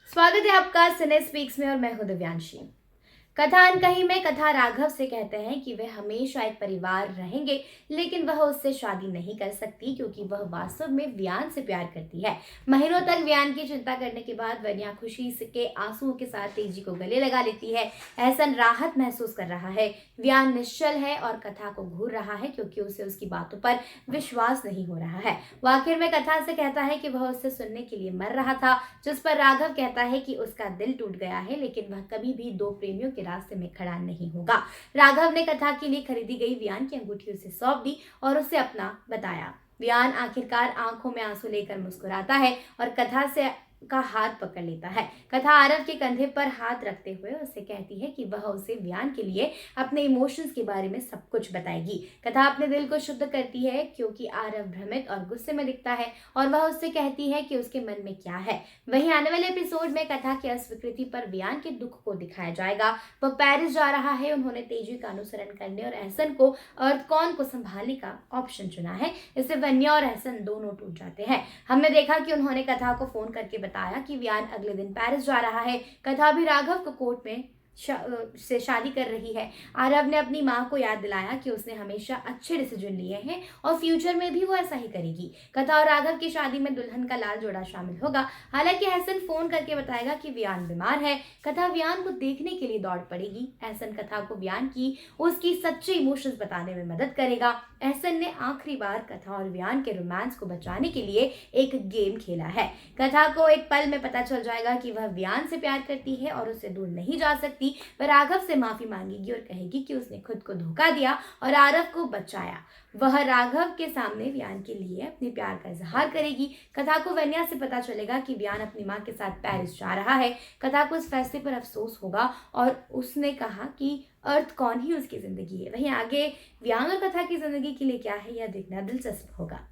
स्वागत है आपका सिने स्पीक्स में और मैं हूं दिव्यांशी। कथा अनकही में कथा राघव से कहते हैं कि वे हमेशा एक परिवार रहेंगे, लेकिन वह उससे शादी नहीं कर सकती क्योंकि वह वास्तव में व्यान से प्यार करती है। महीनों तक व्यान की चिंता करने के बाद वन्या खुशी के आंसुओं के साथ तेजी को गले लगा लेती है। एहसन राहत महसूस कर रहा है। व्यान निश्चल है और कथा को घूर रहा है क्योंकि उसे उसकी बातों पर विश्वास नहीं हो रहा है। वो आखिर में कथा से कहता है कि वह उससे सुनने के लिए मर रहा था, जिस पर राघव कहता है कि उसका दिल टूट गया है, लेकिन वह कभी भी दो प्रेमियों के रास्ते में खड़ा नहीं होगा। राघव ने कथा के लिए खरीदी गई व्यान की अंगूठी उसे सौंप दी और उसे अपना बताया। व्यान आखिरकार आंखों में आंसू लेकर मुस्कुराता है और कथा से का हाथ पकड़ लेता है। कथा आरव के कंधे पर हाथ रखते हुए उसे कहती है कि वह उसे व्यान के लिए अपने इमोशंस के बारे में सब कुछ बताएगी। कथा अपने दिल को शुद्ध करती है क्योंकि आरव भ्रमित और गुस्से में दिखता है और वह उससे कहती है कि उसके मन में क्या है। वहीं आने वाले एपिसोड में कथा की अस्वीकृति पर व्यान के दुख को दिखाया जाएगा। वह पेरिस जा रहा है, उन्होंने तेजी का अनुसरण करने और एहसन को अर्थकॉन को संभालने का ऑप्शन चुना है। इससे वन्या और एहसन दोनों टूट जाते हैं। हमने देखा कि उन्होंने कथा को फोन करके बताया कि व्यान अगले दिन पेरिस जा रहा है। कथा भी राघव को कोर्ट में से शादी कर रही है। आरव ने अपनी माँ को याद दिलाया कि उसने हमेशा अच्छे डिसीजन लिए हैं और फ्यूचर में भी वो ऐसा ही करेगी। कथा और राघव की शादी में दुल्हन का लाल जोड़ा शामिल होगा। हालांकि एहसन फोन करके बताएगा कि व्यान बीमार है। कथा व्यान को देखने के लिए दौड़ पड़ेगी। एहसन कथा को व्यान की उसकी सच्चे इमोशंस बताने में मदद करेगा। एहसन ने आखिरी बार कथा और व्यान के रोमांस को बचाने के लिए एक गेम खेला है। कथा को एक पल में पता चल जाएगा कि वह व्यान से प्यार करती है और उससे दूर नहीं जा सकती। वह राघव से माफी मांगेगी और कहेगी कि उसने खुद को धोखा दिया और आरव को बचाया। वह राघव के सामने व्यान के लिए अपने प्यार का इजहार करेगी। कथा को वन्या से पता चलेगा कि व्यान अपनी माँ के साथ पेरिस जा रहा है। कथा को इस फैसले पर अफसोस होगा और उसने कहा कि अर्थ कौन ही उसकी जिंदगी है। वहीं आगे व्यान और कथा की जिंदगी के लिए क्या है, यह देखना दिलचस्प होगा।